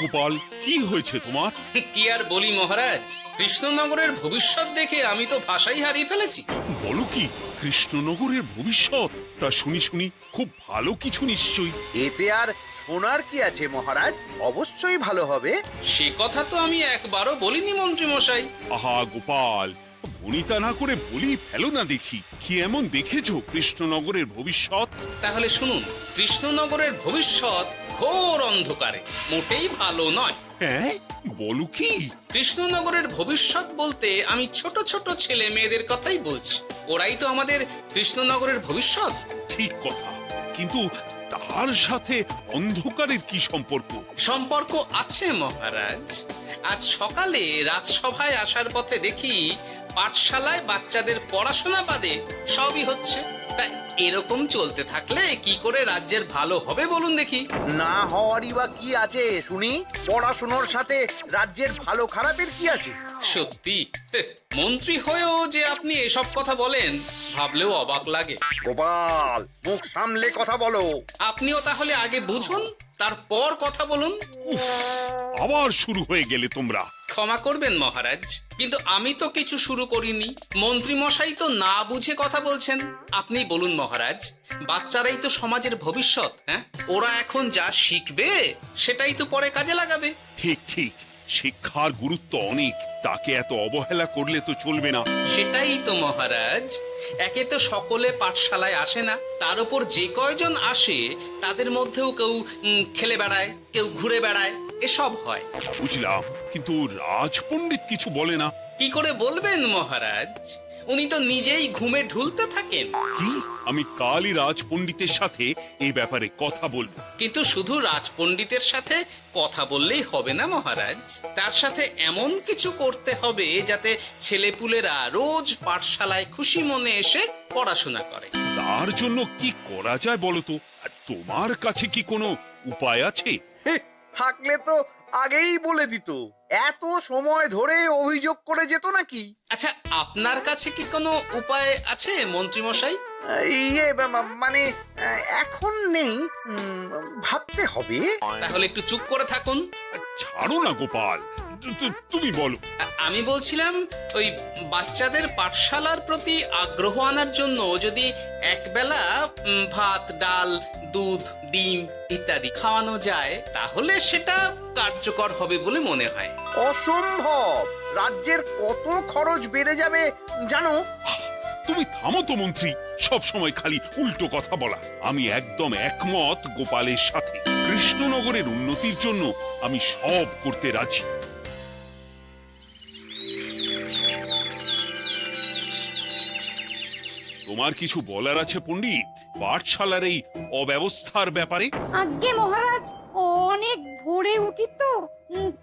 গোপাল, কি হয়েছে তোমার? কি আর বলি মহারাজ, কৃষ্ণনগরের ভবিষ্যৎ দেখে আমি তো ভাষাই হারিয়ে ফেলেছি। বলো কি, কৃষ্ণনগরের ভবিষ্যৎ? তা শুনি শুনি, খুব ভালো কিছু নিশ্চয়ই। এতে আর শোনার কি আছে মহারাজ, অবশ্যই ভালো হবে। সে কথা তো আমি একবারও বলিনি মন্ত্রী মশাই। আহা গোপাল, বনিতা না করে বলি ফেলো না দেখি, কি এমন দেখেছো কৃষ্ণনগরের ভবিষ্যৎ? তাহলে শুনুন, কৃষ্ণনগরের ভবিষ্যৎ ঘোর অন্ধকারে, মোটেই ভালো নয়। হ্যাঁ, বলো কি? কৃষ্ণনগরের ভবিষ্যৎ বলতে আমি ছোট ছোট ছেলে মেয়েদের কথাই বলছি। ওরাই তো আমাদের কৃষ্ণনগরের ভবিষ্যৎ। ঠিক কথা, কিন্তু তার সাথে অন্ধকারের কি সম্পর্ক? সম্পর্ক আছে মহারাজ। আজ সকালে রাজসভায় আসার পথে দেখি পাঠশালায় বাচ্চাদের পড়াশোনা বাদে সবই হচ্ছে। তা এরকম চলতে থাকলে কি করে রাজ্যের ভালো হবে বলুন দেখি? না হওয়ারই বা কি আছে শুনি? পড়াশোনার সাথে রাজ্যের ভালো খারাপের কি আছে? সত্যি মন্ত্রী হয়েও যে আপনি এসব কথা বলেন, ভাবলেও অবাক লাগে। গোপাল, মুখ সামলে কথা বলো। আপনিও তাহলে আগে বুঝুন, তারপর কথা বলুন। উফ, আবার শুরু হয়ে গেলে তোমরা। ক্ষমা করবেন মহারাজ, কিন্তু আমি তো কিছু শুরু করিনি। মন্ত্রী মশাই তো না বুঝে কথা বলছেন। আপনি বলুন মহারাজ, বাচ্চারাই তো সমাজের ভবিষ্যৎ। হ্যাঁ, ওরা এখন যা শিখবে সেটাই তো পরে কাজে লাগাবে। ঠিক ঠিক, শিক্ষার গুরুত্ব অনেক, তাকে এত অবহেলা করলে তো চলবে না। সেটাই তো মহারাজ, একে তো সকলে পাঠশালায় আসে না, তার উপর যে কয়জন আসে তাদের মধ্যেও কেউ খেলে বেড়ায়, কেউ ঘুরে বেড়ায়, এসব হয়। বুঝলাম, কিন্তু রাজপণ্ডিত কিছু বলে না। কি করে বলবেন মহারাজ? উনি তো নিজেই ঘুমে ঢুলতে থাকেন। কি? আমি কালই রাজপণ্ডিতের সাথে এই ব্যাপারে কথা বলবো। কিন্তু শুধু রাজপণ্ডিতের সাথে কথা বললেই হবে না মহারাজ, তার সাথে এমন কিছু করতে হবে যাতে ছেলেপুলেরা রোজ পাঠশালায় খুশি মনে এসে পড়াশোনা করে। তার জন্য কি করা যায় বলো তো? আর তোমার কাছে কি কোনো উপায় আছে? থাকলে তো আগেই বলে দিত, এত সময় ধরে অভিযোগ করে যেত নাকি? আচ্ছা, আপনার কাছে কি কোনো উপায় আছে মন্ত্রী মশাই? মানে এখন নেই, ভাবতে হবে। তাহলে একটু চুপ করে থাকুন। ছাড়ো না গোপাল, তুমি বলো। আমি বলছিলাম, ওই বাচ্চাদের পাঠশালার প্রতি আগ্রহ আনার জন্য যদি একবেলা ভাত, ডাল, দুধ, ডিম ইত্যাদি খাওয়ানো যায়, তাহলে সেটা কার্যকর হবে বলে মনে হয়। অসম্ভব, রাজ্যের কত খরচ বেড়ে যাবে জানো? তুমি থামো তো মন্ত্রী, সব সময় খালি উল্টো কথা বলা। আমি একদম একমত গোপালের সাথে। কৃষ্ণনগরের উন্নতির জন্য আমি সব করতে রাজি। তোমার কিছু বলার আছে পণ্ডিত, পাঠশালার এই অব্যবস্থার ব্যাপারে? আজ্ঞে মহারাজ, অনেক ভোরে উঠি তো,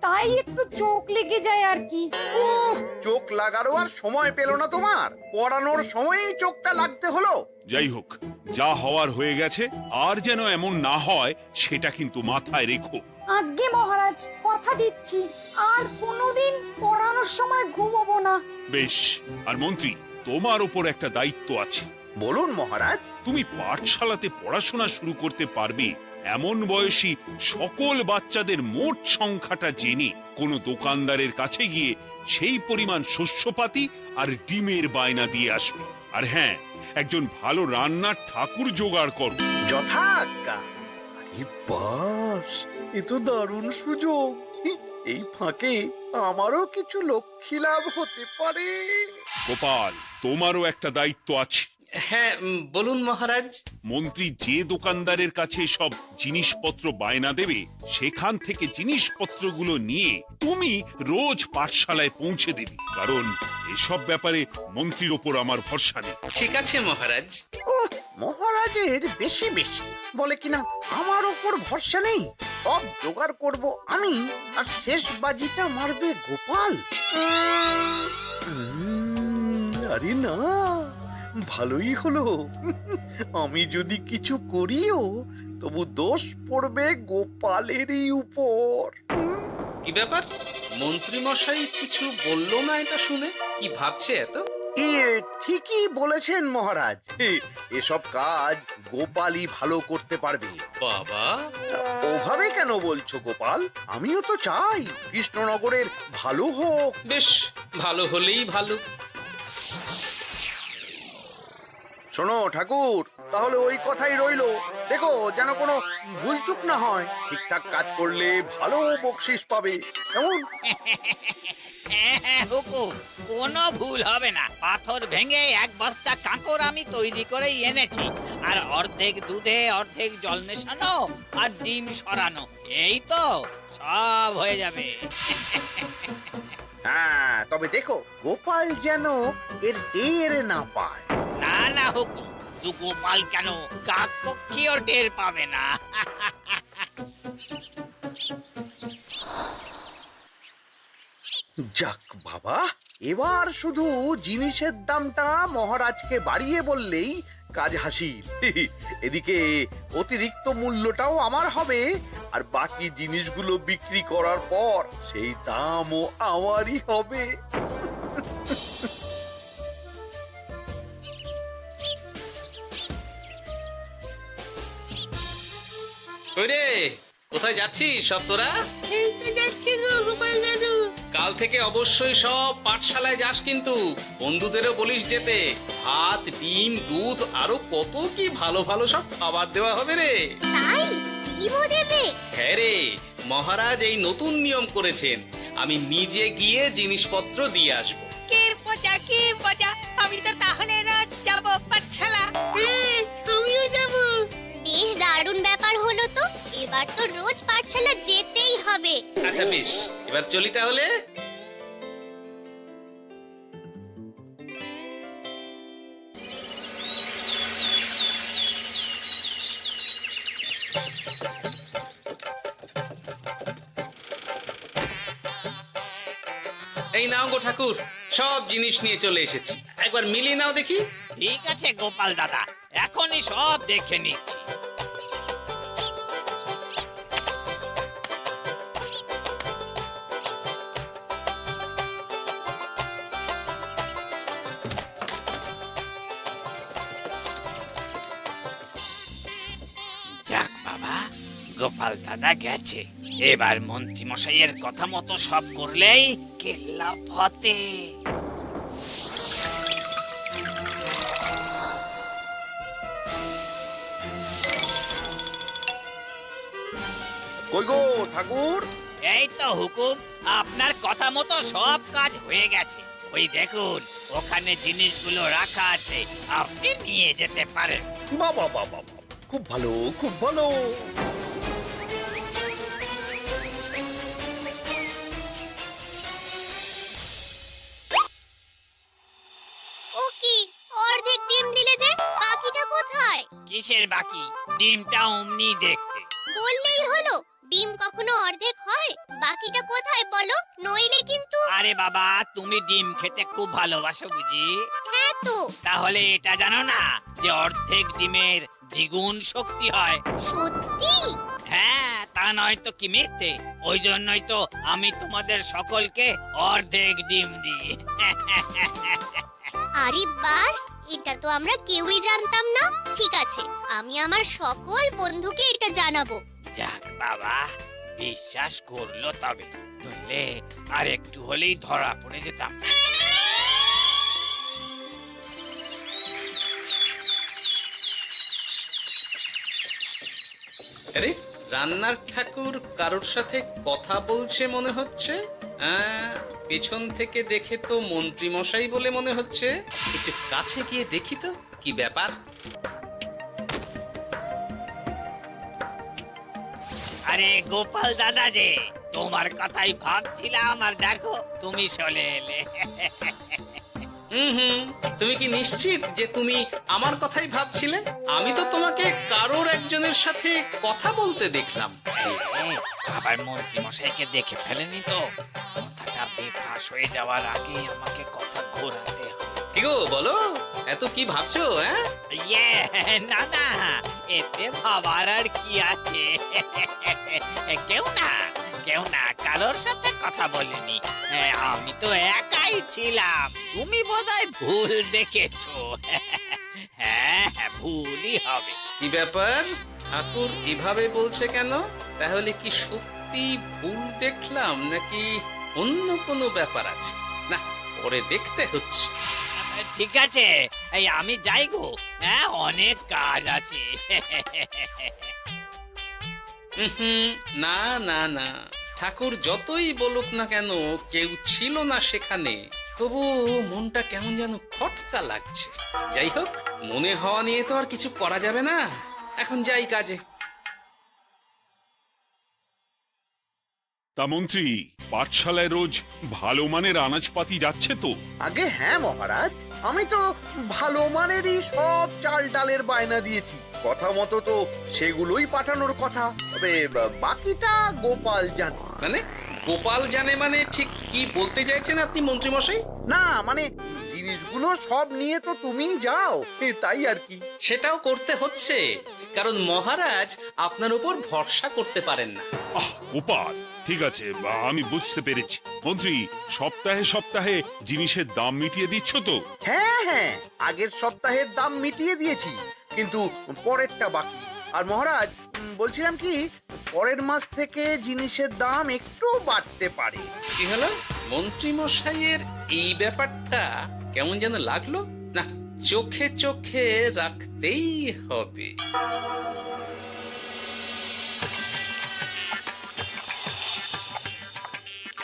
তাই একটু চোখ লেগে যায় আর কি। উফ, চোখ লাগারও আর সময় পেল না তোমার? পড়ানোর সময়ই চোখটা লাগতে হলো। যাই হোক, যা হওয়ার হয়ে গেছে, আর যেন এমন না হয় সেটা কিন্তু মাথায় রেখো। আজ্ঞে মহারাজ, কথা দিচ্ছি আর কোনোদিন পড়ানোর সময় ঘুমোবো না। বেশ, আর মন্ত্রী, তোমার উপর একটা দায়িত্ব আছে। বলুন মহারাজ। তুমি পাঠশালাতে পড়াশোনা শুরু করতে পারবে এমন বয়সী সকল বাচ্চাদের মোট সংখ্যাটা জেনে কোনো দোকানদারের কাছে গিয়ে সেই পরিমাণ শস্যপাতি আর ডিমের বায়না দিয়ে আসবে। আর হ্যাঁ, একজন ভালো রান্নার ঠাকুর জোগাড় করো। যথাজ্ঞা। আরে বাস, এ তো দারুণ সুযোগ। এই ফাঁকে আমারও কিছু লক্ষ্মী লাভ হতে পারে। গোপাল, তোমারও একটা দায়িত্ব আছে। হ্যাঁ, বলুন মহারাজ। মন্ত্রী যে দোকানদারের কাছে সব জিনিসপত্র বায়না দেবে, সেখান থেকে জিনিসপত্রগুলো নিয়ে তুমি রোজ পাঠশালায় পৌঁছে দেবে, কারণ এসব ব্যাপারে মন্ত্রীর ওপর আমার ভরসা নেই। ঠিক আছে মহারাজ। ও, মহারাজের বেশি বেশি বলে কিনা আমার ওপর ভরসা নেই। সব জোগাড় করব আমি, আর শেষ বাজিটা মারবে গোপাল। আরে না, ভালোই হলো। আমি যদি কিছু করিও, তবু দোষ পড়বে গোপালেরই উপর। কি ব্যাপার, মন্ত্রী মশাই কিছু বললো না এটা শুনে? কি ভাবছে এত? ঠিকই বলেছেন মহারাজ, এসব কাজ গোপালই ভালো করতে পারবে। বাবা, ওভাবে কেন বলছো গোপাল? আমিও তো চাই কৃষ্ণনগরের ভালো হোক। বেশ, ভালো হলেই ভালো। শোনো ঠাকুর, তাহলে ওই কথাই রইলো। দেখো যেন কোনো ভুলচুক না হয়। ঠিকঠাক কাজ করলে ভালো বকশিস পাবে, কেমন? হুকুম, কোনো ভুল হবে না। পাথর ভেঙে এক বস্তা কাঁকর আমি তৈরি করেই এনেছি, আর অর্ধেক দুধে অর্ধেক জল মেশানো আর ডিম সরানো, এই তো সব হয়ে যাবে। হ্যাঁ, তবে দেখো গোপাল যেন এর টের না পায়। না না হুকুম, দু গোপাল কেন, কাকপক্ষীও টের পাবে না। যাক বাবা, এবার শুধু জিনিসের দামটা মহারাজকে বাড়িয়ে বললেই কাজ হাসিল। এদিকে অতিরিক্ত মূল্যটাও আমার হবে, আর বাকি জিনিসগুলো বিক্রি করার পর সেই দামও আমারই হবে। ওরে, কোথায় যাচ্ছিস সব তোরা? যাচ্ছি গো গোপাল দাদু। কাল থেকে অবশ্যই সব পাঠশালায় যাস, কিন্তু বন্ধুদেরও বলিস যেতে। ভাত, ডিম, দুধ আরো কত কি ভালো ভালো সব খাবার দেওয়া হবে রে। তাই ডিমও দেবে? হ্যাঁ রে, মহারাজ এই নতুন নিয়ম করেছেন। আমি নিজে গিয়ে জিনিসপত্র দিয়ে আসবো। কে মজা, আমি তো তাহলে রোজ যাব পাঠশালা। আমিও যাব। বেশ দারুণ ব্যাপার হলো তো, এবার তো রোজ পাঠশালা যেতেই হবে। আচ্ছা বেশ, এবার চলি তাহলে। এই নাও গো ঠাকুর, সব জিনিস নিয়ে চলে এসেছি। একবার মিলিয়ে নাও দেখি। ঠিক আছে গোপাল দাদা, এখনই সব দেখে নিচ্ছি। যাক বাবা, গোপাল দাদা গেছে। এবার মন্ত্রী মশাইয়ের কথা মতো সব করলেই কেল্লা ফতে। কই গো ঠাকুর? এই তো হুকুম, আপনার কথা মতো সব কাজ হয়ে গেছে। ওই দেখুন, ওখানে জিনিসগুলো রাখা আছে, আপনি নিয়ে যেতে পারেন। বাবা বাবা, খুব ভালো, খুব ভালো। ও কি, অর্ধেক ডিম দিলে যে, বাকিটা কোথায়? কিসের বাকি? ডিমটা অমনি দেখতে। বললেই হলো, ডিম কখনো অর্ধেক হয়? বাকিটা কোথায় বলো, নইলে কিন্তু। আরে বাবা, তুমি ডিম খেতে খুব ভালোবাসো বুঝি? হ্যাঁ তো। তাহলে এটা জানো না যে অর্ধেক ডিমের দ্বিগুণ শক্তি হয়? সত্যি? হ্যাঁ, তা নয় তো কি মিথ্যে? ওই জন্যই তো আমি তোমাদের সকলকে অর্ধেক ডিম দিই। আরে বাস, এটা তো আমরা কেউই জানতাম না। ঠিক আছে, আমি আমার সকল বন্ধুকে এটা জানাবো। যাক বাবা, বিশ্বাস করলো তবে, নইলে আর একটু হলেই ধরা পড়ে যেতাম। আরে, রান্নার ঠাকুর কারোর সাথে কথা বলছে মনে হচ্ছে। পেছন থেকে দেখে তো মন্ত্রী মশাই বলে মনে হচ্ছে। একটু কাছে গিয়ে দেখি তো কি ব্যাপার। আরে গোপাল দাদা যে, তোমার কথাই ভাবছিলাম, আর দেখো তুমি চলে এলে। হুম, তুমি কি নিশ্চিত যে তুমি আমার কথাই ভাবছিলে? আমি তো তোমাকে কারোর একজনের সাথে কথা বলতে দেখলাম। আবার মন্ত্রী মশাইকে দেখে ফেলেনি তো? কথাটা বেফাঁস হয়ে যাওয়ার আগেই আমাকে কথা ঘোরাতে হবে। কি গো বলো, এত কি ভাবছো? ইয়ে, না না, এতে ভাবার আর কি আছে? কেউ না কারোর সাথে কথা বলিনি। আমি তো একাই ছিলাম। তুমি বোধহয় ভুল দেখেছো। হ্যাঁ, ভুলই হবে। কি ব্যাপার, ঠাকুর এভাবে বলছে কেন? তাহলে কি সত্যি ভুল দেখলাম নাকি অন্য কোনো ব্যাপার আছে? না, পরে দেখতে হচ্ছে। ঠিক আছে, এই আমি যাই গো, হ্যাঁ অনেক কাজ আছে। হুম, না না না, ঠাকুর যতই বলুক না কেন কেউ ছিল না সেখানে, তবু মনটা কেমন যেন খটকা লাগছে। যাই হোক, মনে হওয়া নিয়ে তো আর কিছু করা যাবে না। এখন যাই কাজে। তা মন্ত্রী, পাঠশালায় রোজ ভালো মানের আনাজপাতি যাচ্ছে তো? আগে হ্যাঁ মহারাজ, আমি তো ভালো মানেরই সব চাল ডালের বায়না দিয়েছি। কথা মতো তো সেগুলোই পাঠানোর কথা, তবে বাকিটা গোপাল জানে। মানে গোপাল জানে মানে ঠিক কি বলতে চাইছেন আপনি মন্ত্রী মশাই? না মানে জিনিসগুলো সব নিয়ে তো তুমিই যাও, তাই আর কি। সেটাও করতে হচ্ছে, কারণ মহারাজ আপনার উপর ভরসা করতে পারেন না। আহ গোপাল, ঠিক আছে, আমি বুঝতে পেরেছি। মন্ত্রী, সপ্তাহে সপ্তাহে জিনিসের দাম মিটিয়ে দিচ্ছ তো? হ্যাঁ হ্যাঁ, আগের সপ্তাহের দাম মিটিয়ে দিয়েছি, কিন্তু পরেরটা বাকি। আর মহারাজ বলছিলাম কি, পরের মাস থেকে জিনিসের দাম একটু বাড়তে পারে। কি হলো মন্ত্রী মশাইয়ের এই ব্যাপারটা কেমন যেন লাগলো না, চোখে চোখে রাখতেই হবে।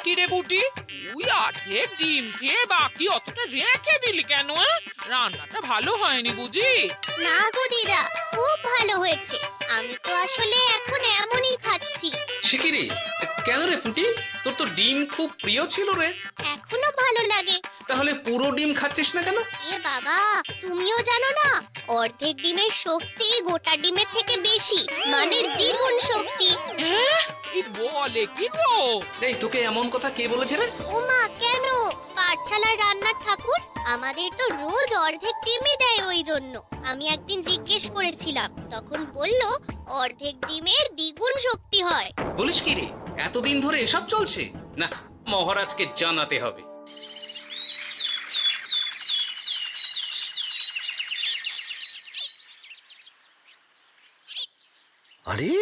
কিরে বুটি, তুই অর্ধেক ডিম খেয়ে বাকি অতটা রেখে দিলি কেন? রান্নাটা ভালো হয়নি বুঝি? না গো দিদা, খুব ভালো হয়েছে। আমি তো আসলে এখন এমনই খাচ্ছি। শিকিরে, কেন রে পুটি, তোর তো ডিম খুব প্রিয় ছিল রে। এখনো ভালো লাগে। তাহলে পুরো ডিম খাচ্ছিস না কেন? এ বাবা, তুমিও জানো না, অর্ধেক ডিমের শক্তি গোটা ডিমের থেকে বেশি, মানে দ্বিগুণ শক্তি। কি বলে কি গো? এই তোকে এমন কথা কে বলেছে রে? ওমা, কেন? পাঠশালার রান্নার ঠাকুর আমাদের তো রোজ অর্ধেক ডিমই দেয়, ওই জন্য আমি একদিন জিজ্ঞেস করেছিলাম, তখন বলল অর্ধেক ডিমের দ্বিগুণ শক্তি হয়। বলিস কি রে, এতদিন ধরে এসব চলছে? না, মহারাজকে জানাতে হবে। আরে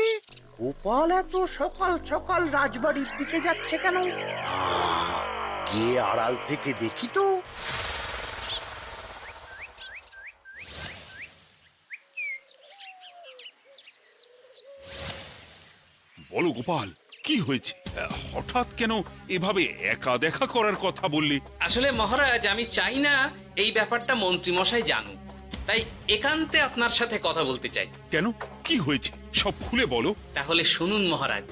গোপাল এত সকাল সকাল রাজবাড়ির দিকে যাচ্ছে কেন? গিয়ে আড়াল থেকে দেখি তো। বলো গোপাল, কি হয়েছে? হঠাৎ কেন এভাবে একা দেখা করার কথা বললি? আসলে মহারাজ, আমি চাই না এই ব্যাপারটা মন্ত্রী মশাই জানুক, তাই একান্তে আপনার সাথে কথা বলতে চাই। কেন, কি হয়েছে সব খুলে বলো। তাহলে শুনুন মহারাজ।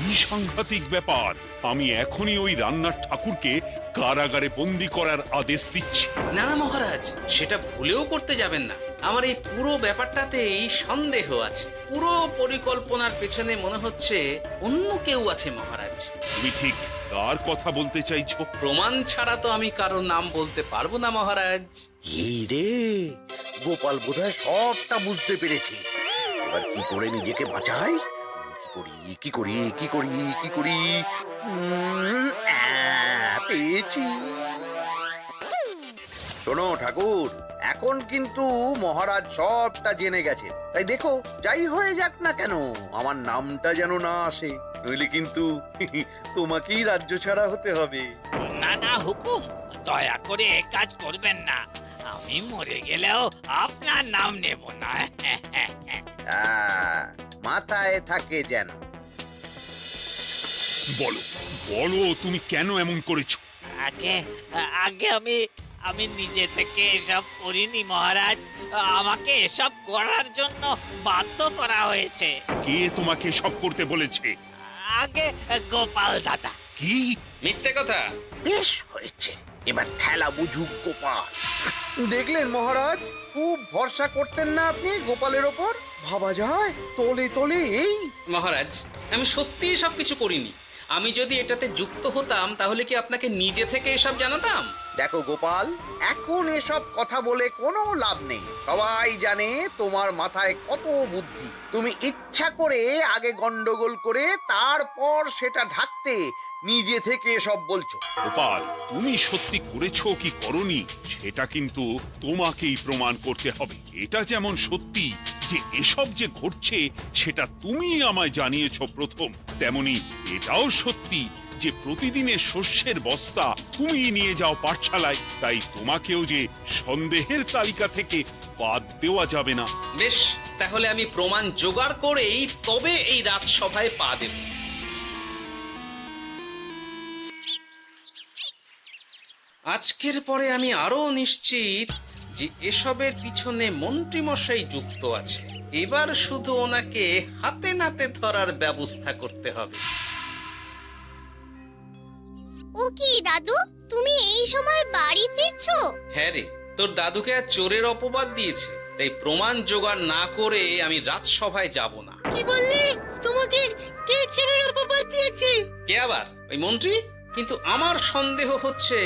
কি সাংঘাতিক ব্যাপার! আমি এখনই ওই রান্নার ঠাকুরকে কারাগারে বন্দি করার আদেশ দিচ্ছি। না না মহারাজ, সেটা ভুলেও করতে যাবেন না। আমার এই পুরো ব্যাপারটাতেই সন্দেহ আছে। পুরো পরিকল্পনার পেছনে মনে হচ্ছে অন্য কেউ আছে মহারাজ। তুমি ঠিক কার কথা বলতে চাইছো? প্রমাণ ছাড়া তো আমি কারো নাম বলতে পারবো না মহারাজ। এই রে, গোপাল বোধহয় সবটা বুঝতে পেরেছে। এবার কি করে নিজেকে বাঁচাই? কি করি কি করি কি করি? পেয়েছি। শোনো ঠাকুর, এখন কিন্তু মহারাজ সবটা জেনে গেছে, তাই দেখো যাই হয়ে যাক না কেন আমার নামটা যেন না আসে, নইলে কিন্তু তোমাকেই রাজ্য ছাড়া হতে হবে। না না হুকুম, দয়া করে এ কাজ করবেন না। আমি মরে গেলেও আপনার নাম নেব না। মাথায় থাকে যেন। বলো বলো, তুমি কেন এমন করেছো? আগে আগে আমি নিজে থেকে এসব করিনি মহারাজ, আমাকে এসব করার জন্য বাধ্য করা হয়েছে। কে তোমাকে সব করতে বলেছে? আগে গোপাল দাদা। কি মিথ্যে কথা! বেশ হয়েছে, এবার ঠেলা বুঝুক গোপাল। দেখলেন মহারাজ, খুব ভরসা করতেন না আপনি গোপালের ওপর? ভাবা যায় তলে তলে এই। মহারাজ, আমি সত্যিই সব কিছু করিনি। আমি যদি এটাতে যুক্ত হতাম তাহলে কি আপনাকে নিজে থেকে এসব জানাতাম? দেখো গোপাল, এখন এসব কথা বলে কোনো লাভ নেই। সবাই জানে তোমার মাথায় কত বুদ্ধি। তুমি ইচ্ছা করে আগে গন্ডগোল করে তারপর সেটা ঢাকতে নিজে থেকে সব বলছো। গোপাল, তুমি সত্যি করেছো কি করনি সেটা কিন্তু তোমাকেই প্রমাণ করতে হবে। এটা যেমন সত্যি যে এসব যে ঘটছে সেটা তুমি আমায় জানিয়েছো প্রথম, তেমনি এটাও সত্যি যে প্রতিদিনের শস্যের বস্তা তুমি নিয়ে যাও পাঠশালায়, তাই তোমাকেও যে সন্দেহের তালিকা থেকে বাদ দেওয়া যাবে না। বেশ, তাহলে আমি প্রমাণ জোগাড় করেই তবে এই রাজসভায় পা দেব। আজকের পরে আমি আরো নিশ্চিত যে এসবের পিছনে মন্ত্রীমশাই যুক্ত আছে। এবার শুধু ওনাকে হাতে নাতে ধরার ব্যবস্থা করতে হবে। ও কি দাদু, তুমি এই সময় বাড়ি ফিরছো? হ্যাঁ রে, তোর দাদুকে আর চোরের অপবাদ দিয়েছে, তাই প্রমাণ জোগাড় না করে আমি রাজসভায় যাব না। কি বললি? তোমাকে কে চোরের অপবাদ দিয়েছে? কে আবার? ওই মন্ত্রী। কিন্তু আমার সন্দেহ হচ্ছে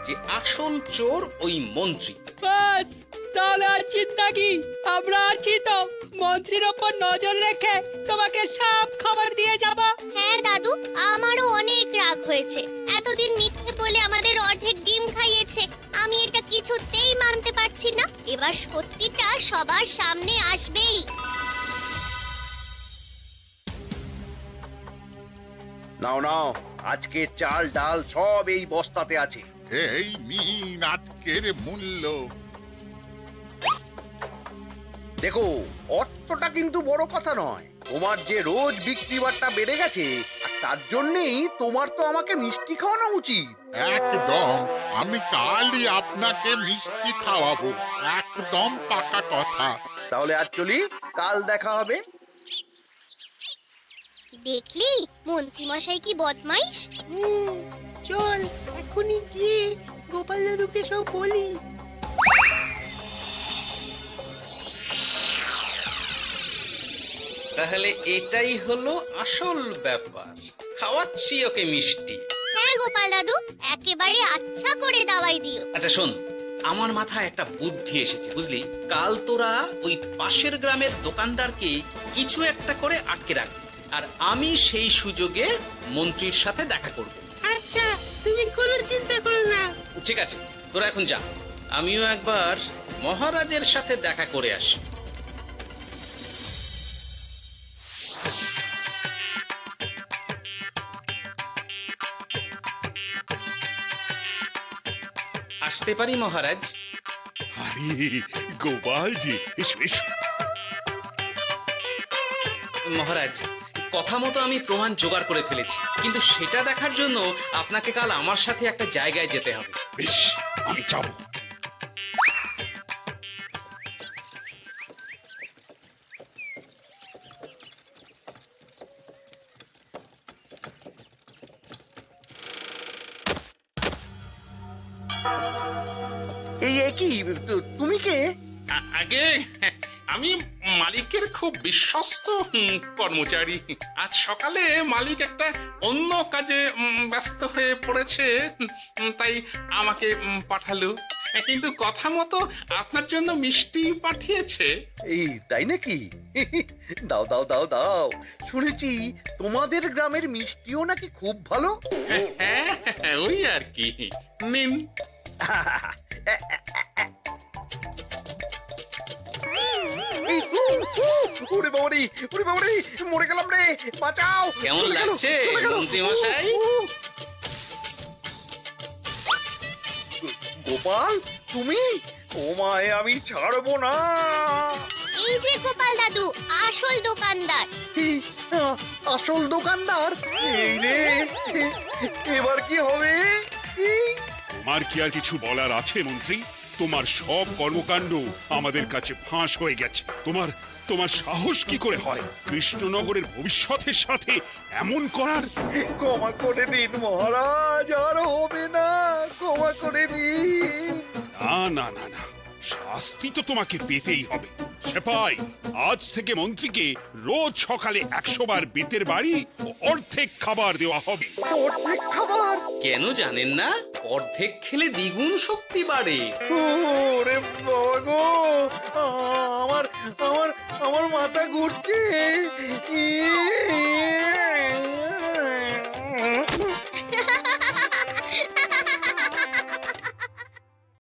যে আসল চোর ওই মন্ত্রী। বাস, তাহলে আর চিন্তা কি? আমরা আছি তো, মন্ত্রীর ওপর নজর রেখে তোমাকে সব খবর দিয়ে যাব। হ্যাঁ দাদু, আমারও অনেক রাগ হয়েছে। এতদিন মিথ্যে বলে আমাদের অর্ধেক ডিম খাইয়েছে। আমি এটা কিছুতেই মানতে পারছি না। এবার সত্যিটা সবার সামনে আসবেই। নাও নাও, আজকের চাল ডাল সব এই বস্তাতে আছে। এই নিন আজকের মূল্য। দেখো, অর্থটা কিন্তু বড় কথা নয়। তোমার যে রোজ বিক্রি বাট্টা বেড়ে গেছে, আর তার জন্যই তোমার তো আমাকে মিষ্টি খাওয়ানো উচিত। একদম, আমি কালই আপনাকে মিষ্টি খাওয়াবো, একদম পাকা কথা। তাহলে আজ চলি, কাল দেখা হবে। দেখলি মন্ত্রী মশাই কি বদমাইশ। চল এখনই গিয়ে গোপাল দাদুকে সব বলি। তাহলে এটাই হলো আসল ব্যাপার। খাওয়াচ্ছি ওকে মিষ্টি। হ্যাঁ গোপাল দাদু, একেবারে আচ্ছা করে দাওয়াই দিও। আচ্ছা শোন, আমার মাথায় একটা বুদ্ধি এসেছে বুঝলি। কাল তোরা ওই পাশের গ্রামের দোকানদারকে কিছু একটা করে আটকে রাখ, আর আমি সেই সুযোগে মন্ত্রীর সাথে দেখা করব। আচ্ছা, তুমি কোনো চিন্তা করো না। ঠিক আছে, তোরা এখন যা, আমিও একবার মহারাজের সাথে দেখা করে আসি। আসতে পারি মহারাজ? আরে গোপাল জি, এসো এসো। মহারাজ, কথা মতো আমি প্রমাণ জোগাড় করে ফেলেছি, কিন্তু সেটা দেখার জন্য আপনাকে কাল আমার সাথে একটা জায়গায় যেতে হবে। বেশ, আমি যাবো। এই কি, তুমি কে? আগে আমি মালিকের খুব বিশ্বস্ত কর্মচারী। আজ সকালে মালিক একটা অন্য কাজে ব্যস্ত হয়ে পড়েছে, তাই আমাকে পাঠালো। কিন্তু কথা মতো আপনার জন্য মিষ্টি পাঠিয়েছে। এই তাই নাকি? দাও দাও দাও দাও, শুনেছি তোমাদের গ্রামের মিষ্টিও নাকি খুব ভালো। হ্যাঁ, ওই আর কি। নিন। এই, ওরে বাবারে, ওরে বাবারে, মরে গেলাম রে, বাঁচাও। কেমন চলে গেল, লাগছে চলে গেল। মন্ত্রী মশাই? গোপাল, তুমি? তোমায় আমি ছাড়বো না। এই যে গোপাল দাদু, আসল দোকানদার। এই, আসল দোকানদার? এই রে, এবার কি হবে? এই, তোমার কি আর কিছু বলার আছে মন্ত্রী? তোমার সব কর্মকাণ্ড আমাদের কাছে ফাঁস হয়ে গেছে। তোমার সাহস কি করে হয় কৃষ্ণনগরের ভবিষ্যতের সাথে এমন করার? ক্ষমা করে দিন মহারাজ, আর হবে না, ক্ষমা করে দিন। না না না না, শাস্তি তো তোমাকে পেতেই হবে। সেপাই, আজ থেকে মন্ত্রীকে রোজ সকালে 100 বার বেতের বাড়ি ও অর্ধেক খাবার দেওয়া হবে। অর্ধেক খাবার? কেন জানেন না? অর্ধেক খেলে দ্বিগুণ শক্তি বাড়ে। ওরে বাবা গো, আমার আমার আমার মাথা ঘুরছে।